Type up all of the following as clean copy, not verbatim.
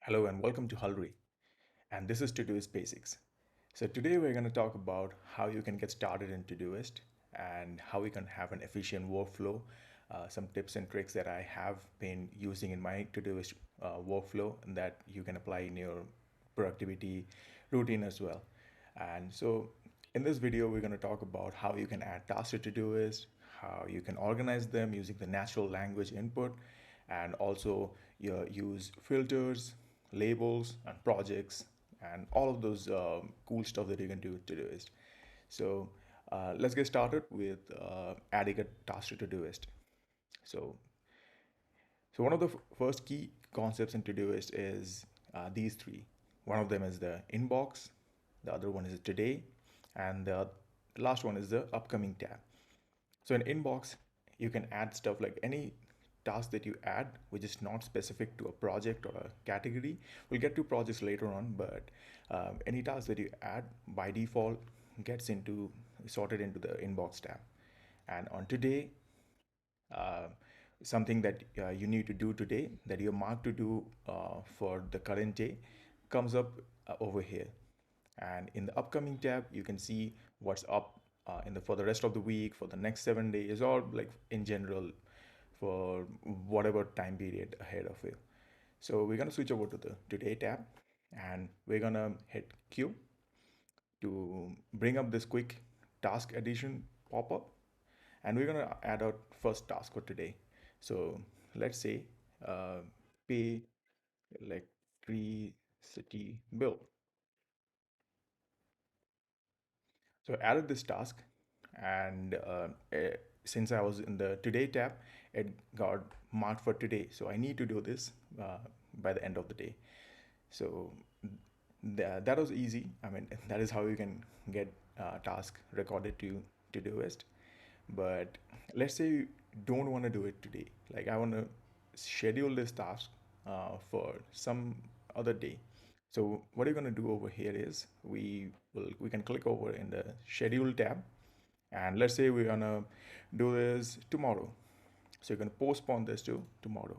Hello and welcome to Hulry, and this is Todoist Basics. So today we're going to talk about how you can get started in Todoist and how we can have an efficient workflow, some tips and tricks that I have been using in my Todoist workflow and that you can apply in your productivity routine as well. And so in this video, we're going to talk about how you can add tasks to Todoist, how you can organize them using the natural language input, and also use filters, labels, and projects, and all of those cool stuff that you can do with Todoist. So let's get started with adding a task to Todoist. So, so one of the first key concepts in Todoist is these three. One of them is the inbox, the other one is today, and the last one is the upcoming tab. So in inbox, you can add stuff like any task that you add, which is not specific to a project or a category. We'll get to projects later on, but any task that you add by default gets into sorted into the inbox tab. And on today, uh, something that you need to do today that you're marked to do for the current day comes up over here. And in the upcoming tab, you can see what's up in the for the rest of the week, for the next 7 days, or like in general for whatever time period ahead of you. So we're gonna switch over to the today tab, and we're gonna hit Q to bring up this quick task addition pop-up, and we're gonna add our first task for today. So let's say uh, pay electricity bill. So I added this task, and since I was in the today tab, it got marked for today. So I need to do this by the end of the day. So that was easy. I mean, that is how you can get task recorded to Todoist. But let's say you don't want to do it today. Like I want to schedule this task for some other day. So what you're going to do over here is we can click over in the schedule tab, and let's say we're going to do this tomorrow. So you're going to postpone this to tomorrow,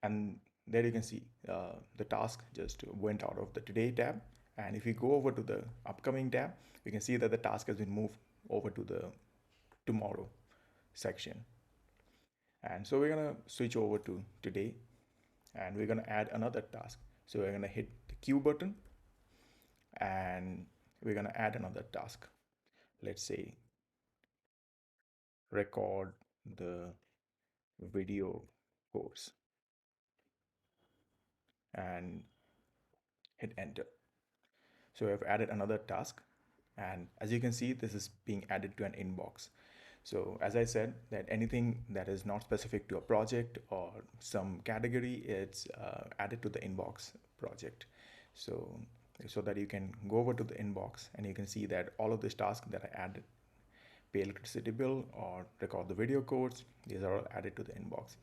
and there you can see the task just went out of the today tab. And if we go over to the upcoming tab, we can see that the task has been moved over to the tomorrow section. And so we're going to switch over to today, and we're going to add another task. So we're going to hit the Q button, and we're going to add another task. Let's say record the video course, and hit enter. So I've added another task, and as you can see, this is being added to an inbox. So as I said, that anything that is not specific to a project or some category, it's added to the inbox project. So so that you can go over to the inbox and you can see that all of these tasks that I added, pay electricity bill or record the video codes, these are all added to the inbox.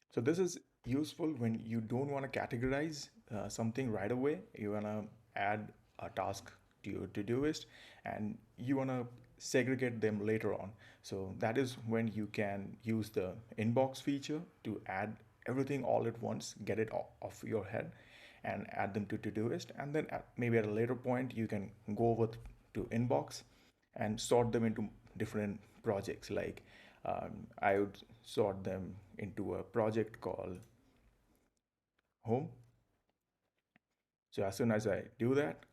So this is useful when you don't want to categorize something right away. You want to add a task to your Todoist, and you want to segregate them later on. So that is when you can use the inbox feature to add everything all at once, get it off your head, and add them to Todoist. And then maybe at a later point, you can go over to inbox and sort them into different projects. Like I would sort them into a project called home. So as soon as I do that,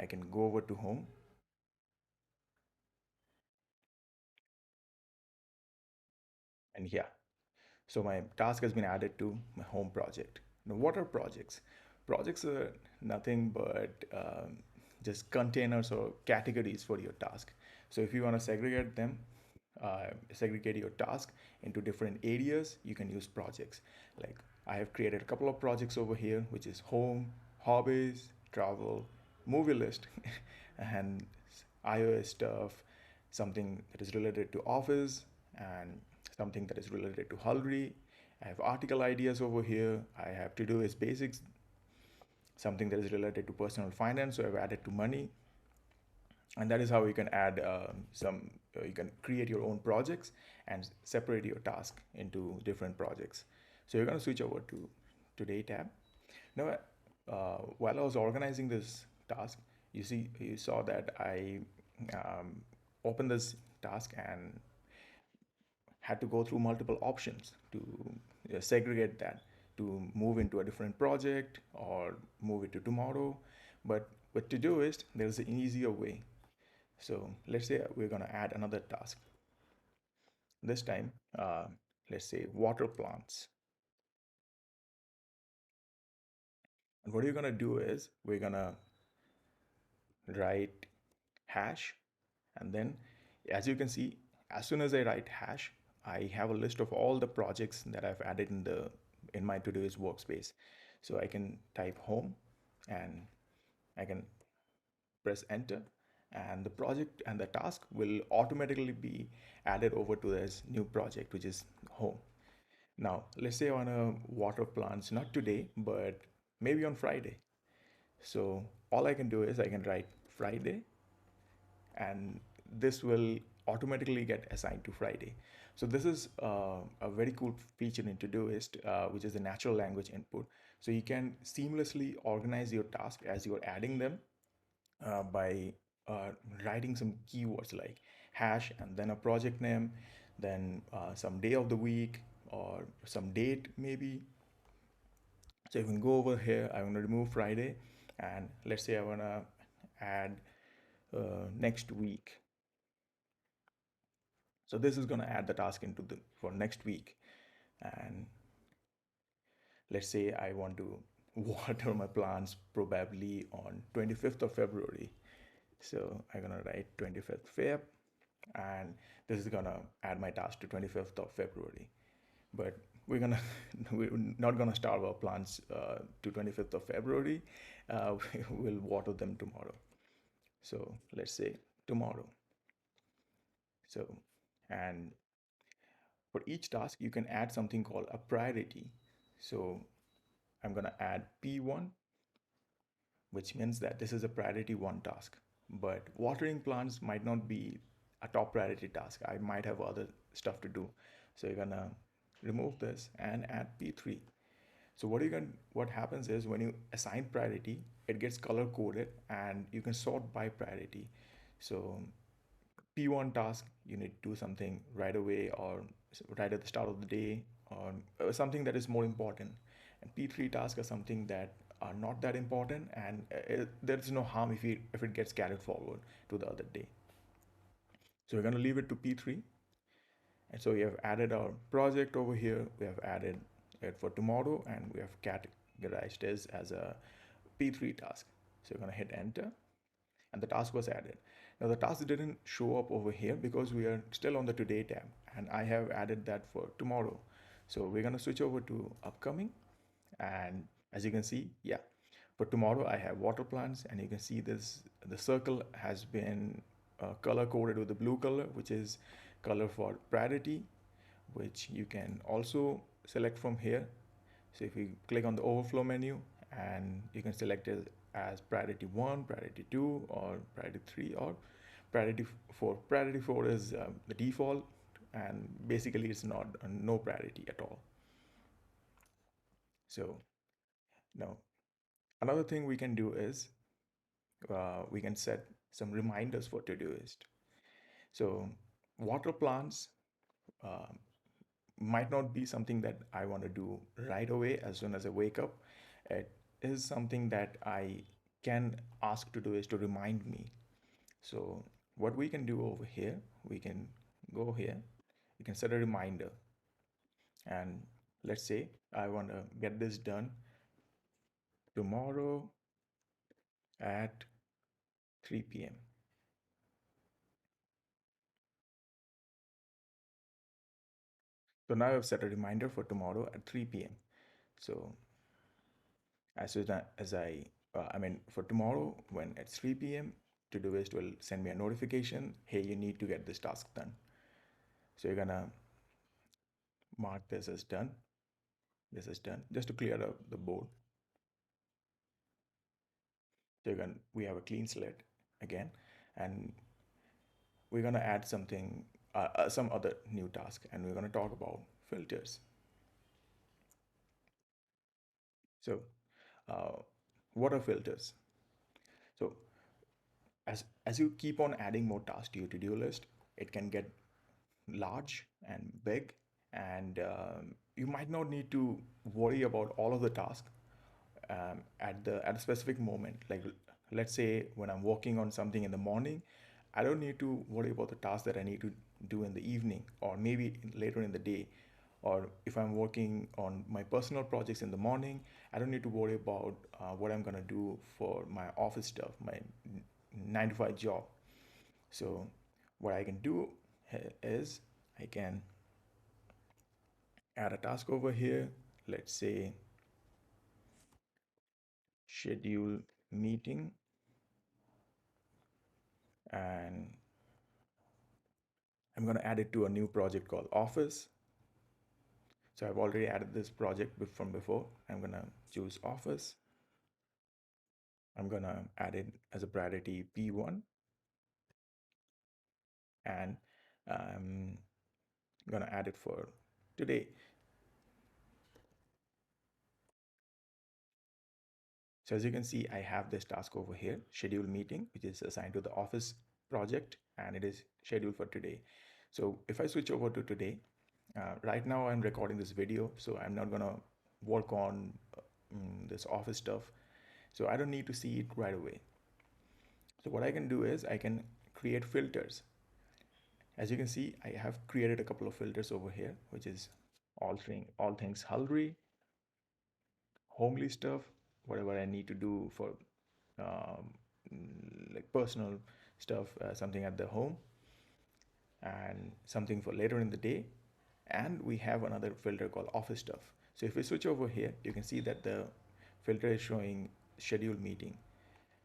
I can go over to home, and yeah, so my task has been added to my home project. Now, what are projects? Projects are nothing but just containers or categories for your task. So if you want to segregate them, segregate your task into different areas, you can use projects. Like I have created a couple of projects over here, which is home, hobbies, travel, movie list, and iOS stuff, something that is related to office, and something that is related to Hulry. I have article ideas over here. I have Todoist Basics, something that is related to personal finance. So I've added to money, and that is how you can add you can create your own projects and separate your task into different projects. So you're going to switch over to today tab, Now, while I was organizing this task, you saw that I um, opened this task and had to go through multiple options to segregate that to move into a different project or move it to tomorrow. But with Todoist, there's an easier way. So let's say we're going to add another task. This time, let's say water plants. And what you're going to do is we're going to write hash, and then as you can see, as soon as I write hash, I have a list of all the projects that I've added in my Todoist workspace. So I can type home and I can press enter, and the project and the task will automatically be added over to this new project, which is home. Now let's say I want to water plants not today but maybe on Friday. So all I can do is I can write Friday, and this will automatically get assigned to Friday. So this is a very cool feature in Todoist, which is the natural language input. So you can seamlessly organize your task as you're adding them by writing some keywords like hash and then a project name, then some day of the week or some date maybe. So you can go over here. I want to remove Friday, and let's say I want to add next week. So this is going to add the task into the for next week. And let's say I want to water my plants probably on 25th of February. So I'm going to write 25th Feb, and this is going to add my task to 25th of February. But we're gonna we're not gonna starve our plants to 25th of February. We'll water them tomorrow. So let's say tomorrow. So, and for each task, you can add something called a priority. So I'm going to add P1, which means that this is a priority one task. But watering plants might not be a top priority task. I might have other stuff to do. So you're going to remove this and add P3. So what happens is when you assign priority, it gets color coded and you can sort by priority. So P1 task, you need to do something right away or right at the start of the day, or something that is more important. And P3 tasks are something that are not that important, and there's no harm if it gets carried forward to the other day. So we're going to leave it to P3. And so we have added our project over here. We have added it for tomorrow, and we have categorized this as a P3 task. So we're going to hit enter, and the task was added. Now the task didn't show up over here because we are still on the today tab, and I have added that for tomorrow. So we're going to switch over to upcoming, and as you can see, yeah, for tomorrow I have water plants, and you can see this the circle has been color coded with the blue color, which is color for priority, which you can also select from here. So if you click on the overflow menu, and you can select it as priority 1, priority 2, or priority 3, or priority 4. Priority 4 is the default, and basically it's not no priority at all. So now another thing we can do is we can set some reminders for Todoist. So water plants uh, might not be something that I want to do right away as soon as I wake up. It is something that I can ask Todoist to remind me. So what we can do over here, we can go here, you can set a reminder, and let's say I want to get this done tomorrow at 3 p.m. So now I've set a reminder for tomorrow at 3 p.m. So as soon as I mean, for tomorrow when it's 3 p.m., Todoist will send me a notification, hey, you need to get this task done. So you're gonna mark this as done. This is done, just to clear up the board. So we have a clean slate again, and we're gonna add some other new task, and we're gonna talk about filters. So uh, what are filters? So as you keep on adding more tasks to your to-do list, it can get large and big, and you might not need to worry about all of the tasks at a specific moment. Like let's say when I'm working on something in the morning, I don't need to worry about the tasks that I need to do in the evening or maybe later in the day. Or if I'm working on my personal projects in the morning, I don't need to worry about what I'm gonna do for my office stuff, my 9 to 5 job. So what I can do is I can add a task over here. Let's say schedule meeting, and I'm going to add it to a new project called Office. So I've already added this project from before. I'm going to choose Office. I'm going to add it as a priority P1, and I'm going to add it for today. So as you can see, I have this task over here, schedule meeting, which is assigned to the Office project, and it is scheduled for today. So if I switch over to today, right now I'm recording this video, so I'm not gonna work on this Office stuff. So I don't need to see it right away. So what I can do is I can create filters. As you can see, I have created a couple of filters over here, which is all things Halry, homely stuff, whatever I need to do for um, like personal stuff, something at the home, and something for later in the day. And we have another filter called office stuff. So if we switch over here, you can see that the filter is showing scheduled meeting.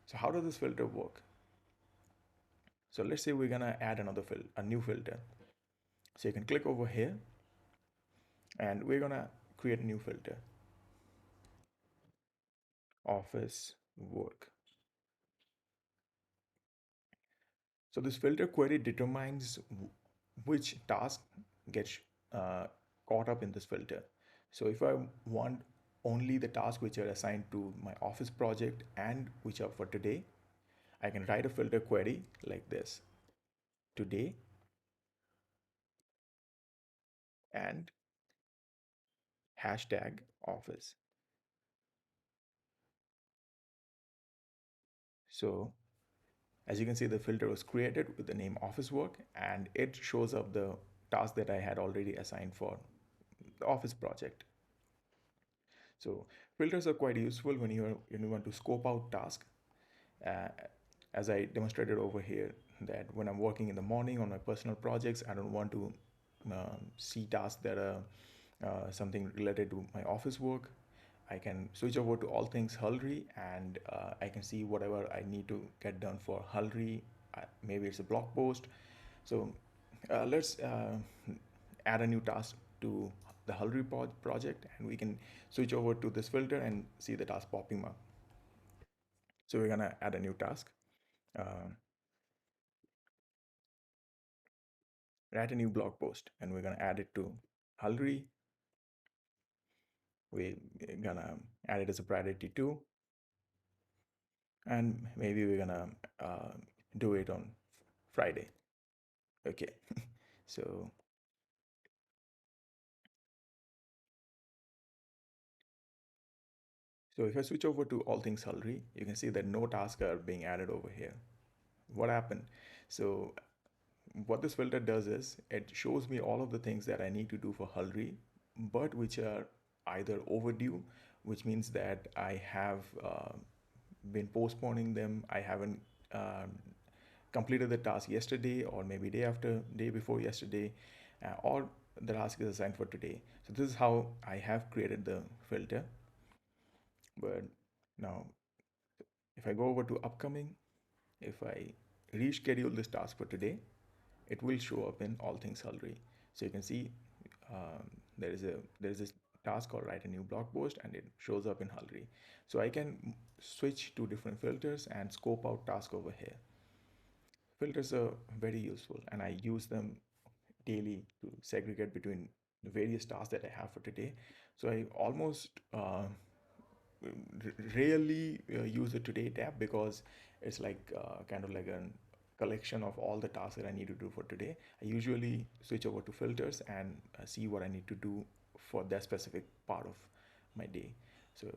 So how does this filter work? So let's say we're gonna add a new filter. So you can click over here, and we're gonna create a new filter, office work. So this filter query determines which task gets uh, caught up in this filter. So if I want only the tasks which are assigned to my office project and which are for today, I can write a filter query like this: today and hashtag office. So as you can see, the filter was created with the name office work, and it shows up the task that I had already assigned for the office project. So filters are quite useful when you want to scope out tasks. Uh, as I demonstrated over here, that when I'm working in the morning on my personal projects, I don't want to see tasks that are something related to my office work. I can switch over to all things Hulry, and I can see whatever I need to get done for Hulry. Maybe it's a blog post. So let's add a new task to the Hulry project, and we can switch over to this filter and see the task popping up. So we're gonna add a new task. Uh, Write a new blog post, and we're gonna add it to Hulry. We're gonna add it as a priority too, and maybe we're gonna uh, do it on Friday. Okay, so if I switch over to all things Hulry, you can see that no tasks are being added over here. What happened? So what this filter does is it shows me all of the things that I need to do for Hulry, but which are either overdue, which means that I have been postponing them. I haven't completed the task yesterday, or maybe day before yesterday, or the task is assigned for today. So this is how I have created the filter. But now if I go over to upcoming, if I reschedule this task for today, it will show up in all things Hulry. So you can see there is this task called write a new blog post, and it shows up in Hulry. So I can switch to different filters and scope out task over here. Filters are very useful, and I use them daily to segregate between the various tasks that I have for today. So I almost rarely use the Today tab because it's like kind of like a collection of all the tasks that I need to do for today. I usually switch over to filters and see what I need to do for that specific part of my day. So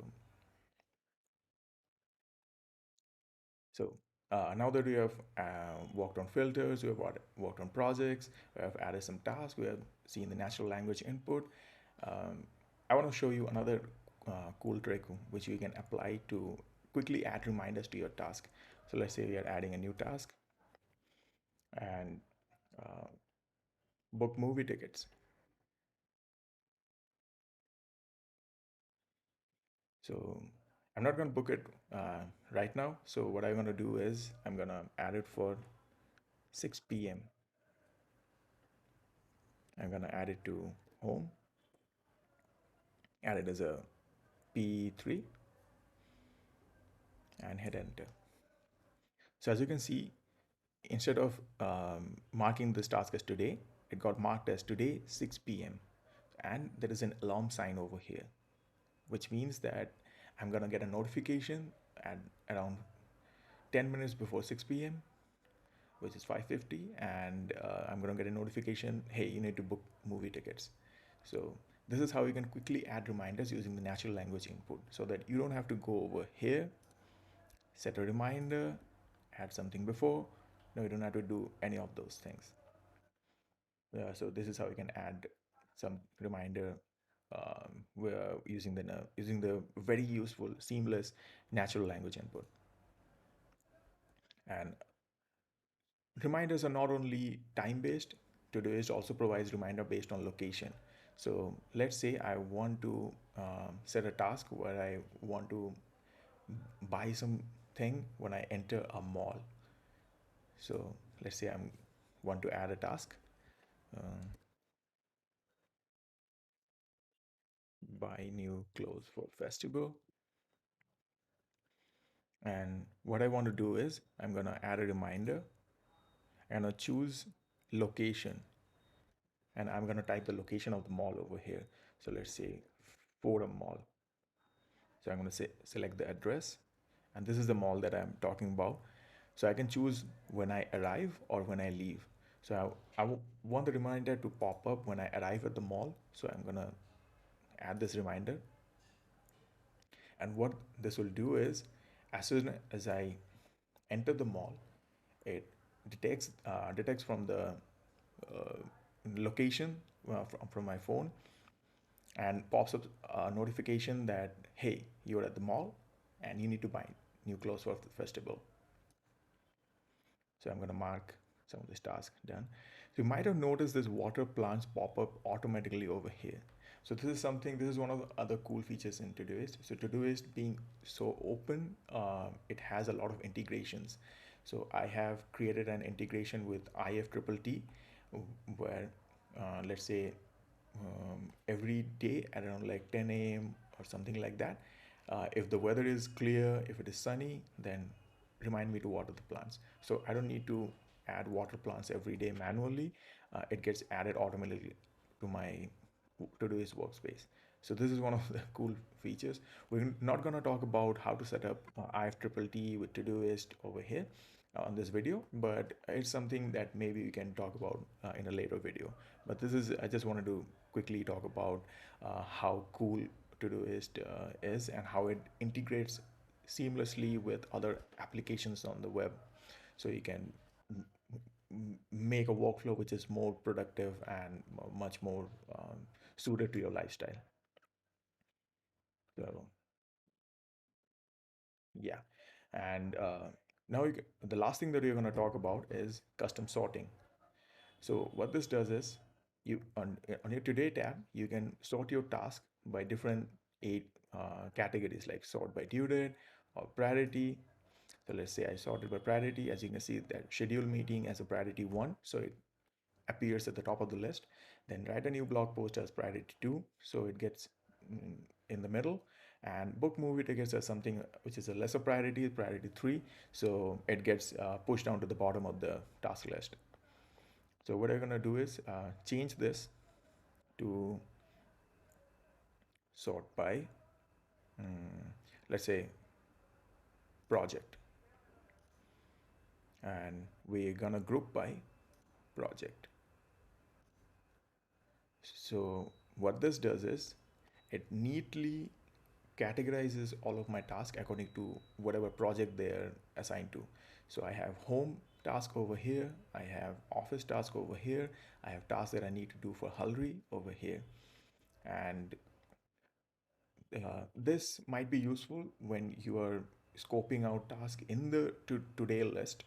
so now that we have worked on filters, we have worked on projects, we have added some tasks, we have seen the natural language input. Um, I want to show you another cool trick which you can apply to quickly add reminders to your task. So let's say we are adding a new task and uh, book movie tickets. So I'm not going to book it right now. So what I'm going to do is I'm going to add it for 6 p.m. I'm going to add it to home, add it as a P3 and hit enter. So as you can see, instead of marking this task as today, it got marked as today 6 p.m. And there is an alarm sign over here, which means that I'm gonna get a notification at around 10 minutes before 6 p.m., which is 5:50, and I'm gonna get a notification, hey, you need to book movie tickets. So this is how you can quickly add reminders using the natural language input so that you don't have to go over here, set a reminder, add something before. No, you don't have to do any of those things. So this is how you can add some reminder. We're using the very useful, seamless natural language input. And reminders are not only time based. Todoist also provides reminder based on location. So let's say I want to set a task where I want to buy something when I enter a mall. So let's say I want to add a task, uh, buy new clothes for festival. And what I want to do is I'm going to add a reminder and I choose location. And I'm going to type the location of the mall over here. So let's say Fordham Mall. So I'm going to select the address. And this is the mall that I'm talking about. So I can choose when I arrive or when I leave. So want the reminder to pop up when I arrive at the mall. So I'm going to add this reminder. And what this will do is, as soon as I enter the mall, it detects from the uh, location from my phone and pops up a notification that hey, you're at the mall and you need to buy new clothes for the festival. So I'm going to mark some of this task done. So you might have noticed this water plants pop up automatically over here. So this is one of the other cool features in Todoist. So Todoist being so open, it has a lot of integrations. So I have created an integration with IFTTT where let's say every day at around like 10 a.m. or something like that. If the weather is clear, if it is sunny, then remind me to water the plants. So I don't need to add water plants every day manually. It gets added automatically to my Todoist workspace. So this is one of the cool features. We're not going to talk about how to set up IFTTT with Todoist over here on this video, but it's something that maybe we can talk about in a later video. But I just wanted to quickly talk about how cool Todoist is and how it integrates seamlessly with other applications on the web. So you can make a workflow which is more productive and much more suited to your lifestyle. So yeah, and now the last thing that we're going to talk about is custom sorting. So what this does is you on your today tab, you can sort your task by different eight categories like sort by due date or priority. So let's say I sorted by priority. As you can see, that schedule meeting as a priority 1, so it appears at the top of the list. Then write a new blog post as priority 2, so it gets in the middle. And book movie tickets as something which is a lesser priority, priority 3, so it gets pushed down to the bottom of the task list. So what I'm going to do is change this to sort by let's say project, and we're gonna group by project. So what this does is it neatly categorizes all of my tasks according to whatever project they're assigned to. So I have home task over here, I have office task over here, I have tasks that I need to do for Hulry over here. And this might be useful when you are scoping out tasks in the today list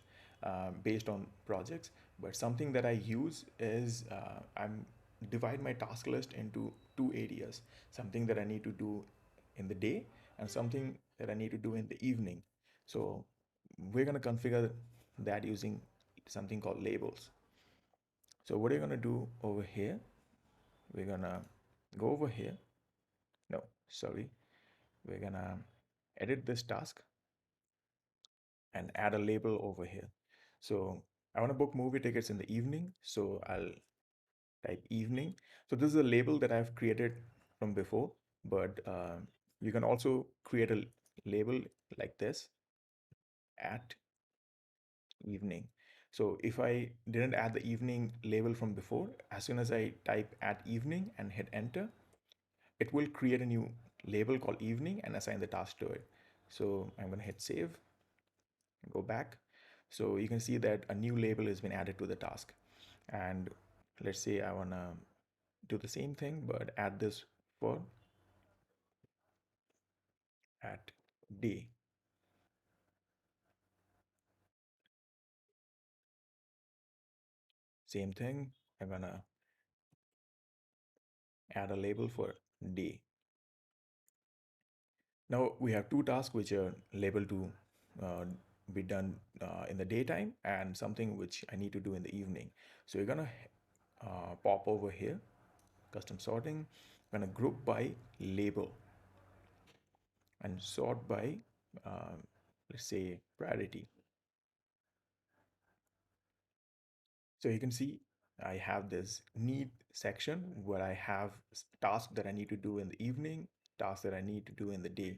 based on projects. But something that I use is I'm divide my task list into two areas: something that I need to do in the day and something that I need to do in the evening. So we're going to configure that using something called labels. So what are you going to do over here? We're going to go over here. No, sorry. We're going to edit this task and add a label over here. So I want to book movie tickets in the evening. So I'll type evening. So this is a label that I've created from before, but you can also create a label like this at evening. So if I didn't add the evening label from before, as soon as I type at evening and hit enter, it will create a new label called evening and assign the task to it. So I'm going to hit save and go back. So you can see that a new label has been added to the task. And let's say I want to do the same thing, but add this for at day. Same thing. I'm going to add a label for day. Now we have two tasks which are labeled to uh, be done in the daytime and something which I need to do in the evening. So you're gonna pop over here, custom sorting, gonna group by label and sort by, uh, let's say, priority. So you can see I have this need section where I have tasks that I need to do in the evening, tasks that I need to do in the day.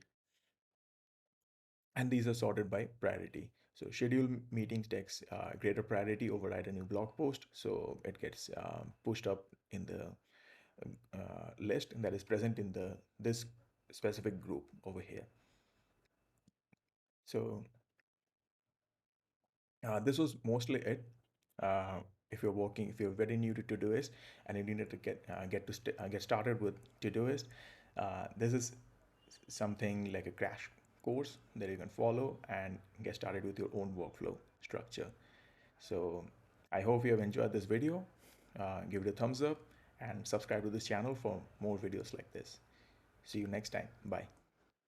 And these are sorted by priority. So schedule meetings takes greater priority over write a new blog post. So it gets pushed up in the list that is present in the this specific group over here. So this was mostly it. If you're working, if you're very new to Todoist and you needed to get started with Todoist, this is something like a crash course that you can follow and get started with your own workflow structure. So I hope you have enjoyed this video. Give it a thumbs up and subscribe to this channel for more videos like this. See you next time. Bye.